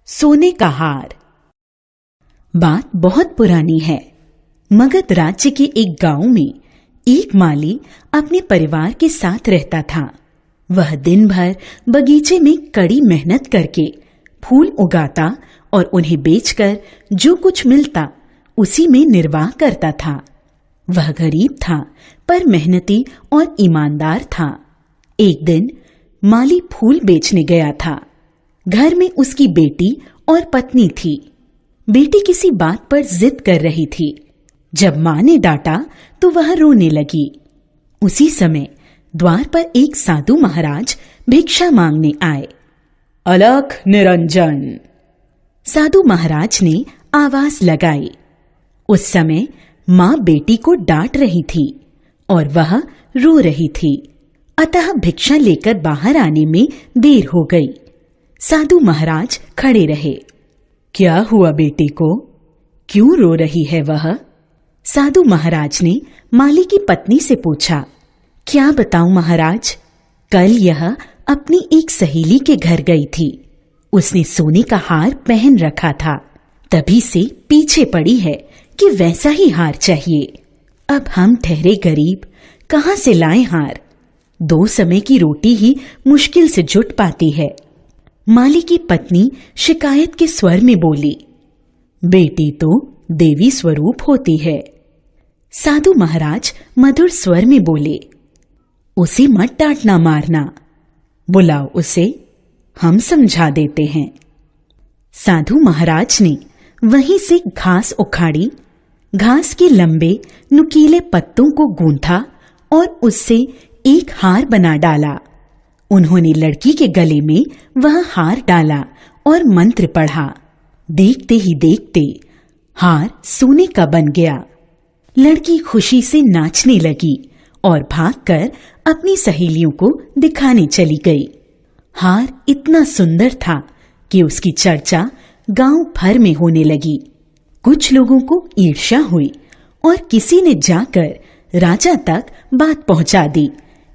सोने का हार। बात बहुत पुरानी है। मगध राज्य के एक गांव में एक माली अपने परिवार के साथ रहता था। वह दिन भर बगीचे में कड़ी मेहनत करके फूल उगाता और उन्हें बेचकर जो कुछ मिलता उसी में निर्वाह करता था। वह गरीब था पर मेहनती और ईमानदार था। एक दिन माली फूल बेचने गया था। घर में उसकी बेटी और पत्नी थी। बेटी किसी बात पर जिद कर रही थी। जब मां ने डांटा तो वह रोने लगी। उसी समय द्वार पर एक साधु महाराज भिक्षा मांगने आए। अलख निरंजन, साधु महाराज ने आवाज लगाई। उस समय मां बेटी को डांट रही थी और वह रो रही थी, अतः भिक्षा लेकर बाहर आने में देर हो गई। साधु महाराज खड़े रहे। क्या हुआ बेटी को? क्यों रो रही है वह? साधु महाराज ने माली की पत्नी से पूछा। क्या बताऊं महाराज, कल यह अपनी एक सहेली के घर गई थी। उसने सोने का हार पहन रखा था। तभी से पीछे पड़ी है कि वैसा ही हार चाहिए। अब हम ठहरे गरीब कहां से लाएं हार? 2 समय की रोटी ही मुश्किल से जुट पाती है। माली की पत्नी शिकायत के स्वर में बोली। बेटी तो देवी स्वरूप होती है। साधु महाराज मधुर स्वर में बोले। उसे मत डांटना मारना, बुलाओ उसे, हम समझा देते हैं। साधु महाराज ने वहीं से घास उखाड़ी, घास के लंबे नुकीले पत्तों को गूंथा और उससे एक हार बना डाला। उन्होंने लड़की के गले में वह हार डाला और मंत्र पढ़ा। देखते ही देखते हार सोने का बन गया। लड़की खुशी से नाचने लगी और भागकर अपनी सहेलियों को दिखाने चली गई। हार इतना सुंदर था कि उसकी चर्चा गांव भर में होने लगी। कुछ लोगों को ईर्ष्या हुई और किसी ने जाकर राजा तक बात पहुंचा दी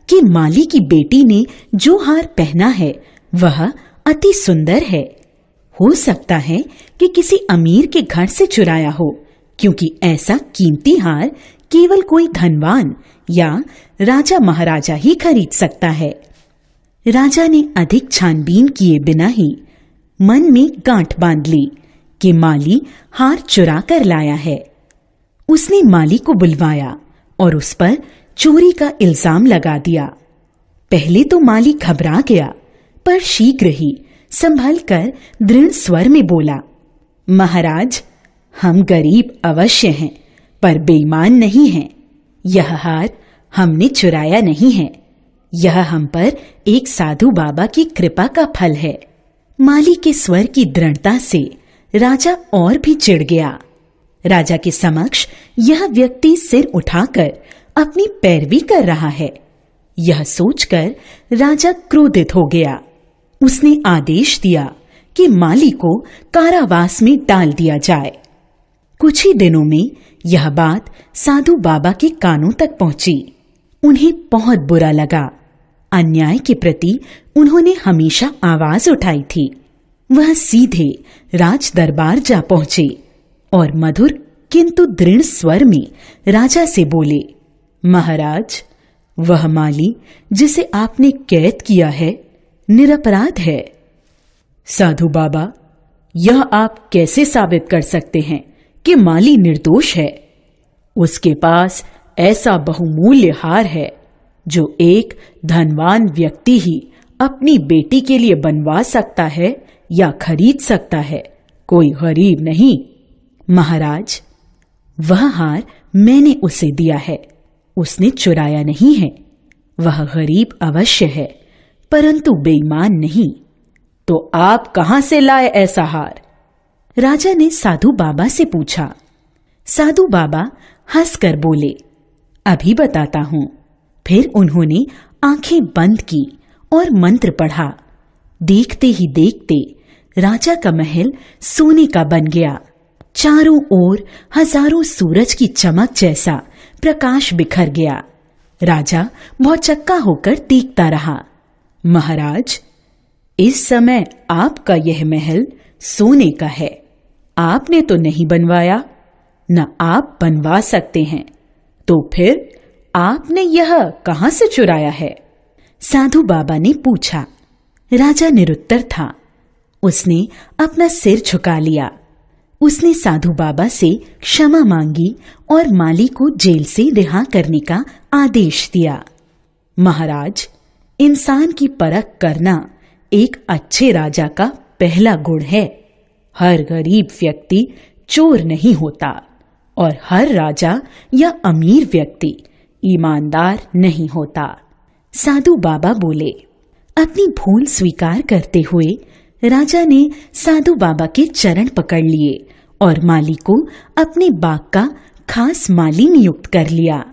कि माली की बेटी ने जो हार पहना है वह अति सुंदर है। हो सकता है कि किसी अमीर के घर से चुराया हो, क्योंकि ऐसा कीमती हार केवल कोई धनवान या राजा महाराजा ही खरीद सकता है। राजा ने अधिक छानबीन किए बिना ही मन में गांठ बांध ली कि माली हार चुरा कर लाया है। उसने माली को बुलवाया और उस पर चोरी का इल्जाम लगा दिया। पहले तो माली घबरा गया, पर शीघ्र ही संभल कर दृढ़ स्वर में बोला। महाराज, हम गरीब अवश्य हैं, पर बेईमान नहीं हैं। यह हार हमने चुराया नहीं है। यह हम पर एक साधु बाबा की कृपा का फल है। माली के स्वर की दृढ़ता से राजा और भी चिढ़ गया। राजा के समक्ष यह व्यक्ति सिर उठाकर अपनी पैरवी कर रहा है, यह सोचकर राजा क्रोधित हो गया। उसने आदेश दिया कि माली को कारावास में डाल दिया जाए। कुछ ही दिनों में यह बात साधु बाबा के कानों तक पहुंची। उन्हें बहुत बुरा लगा। अन्याय के प्रति उन्होंने हमेशा आवाज उठाई थी। वह सीधे राज दरबार जा पहुंचे और मधुर किंतु दृढ़ स्वर में राजा से बोले। महाराज, वह माली जिसे आपने कैद किया है निरपराध है। साधु बाबा, यह आप कैसे साबित कर सकते हैं कि माली निर्दोष है? उसके पास ऐसा बहुमूल्य हार है जो एक धनवान व्यक्ति ही अपनी बेटी के लिए बनवा सकता है या खरीद सकता है, कोई गरीब नहीं। महाराज, वह हार मैंने उसे दिया है, उसने चुराया नहीं है। वह गरीब अवश्य है, परंतु बेईमान नहीं। तो आप कहां से लाए ऐसा हार? राजा ने साधु बाबा से पूछा। साधु बाबा हंसकर बोले, अभी बताता हूं। फिर उन्होंने आंखें बंद की और मंत्र पढ़ा। देखते ही देखते राजा का महल सोने का बन गया। चारों ओर हजारों सूरज की चमक जैसा प्रकाश बिखर गया। राजा भौचक्का होकर देखता रहा। महाराज, इस समय आपका यह महल सोने का है, आपने तो नहीं बनवाया, न आप बनवा सकते हैं, तो फिर आपने यह कहां से चुराया है? साधु बाबा ने पूछा। राजा निरुत्तर था। उसने अपना सिर झुका लिया। उसने साधु बाबा से क्षमा मांगी और माली को जेल से रिहा करने का आदेश दिया। महाराज, इंसान की परख करना एक अच्छे राजा का पहला गुण है। हर गरीब व्यक्ति चोर नहीं होता और हर राजा या अमीर व्यक्ति ईमानदार नहीं होता। साधु बाबा बोले। अपनी भूल स्वीकार करते हुए राजा ने साधु बाबा के चरण पकड़ लिए और माली को अपने बाग का खास माली नियुक्त कर लिया।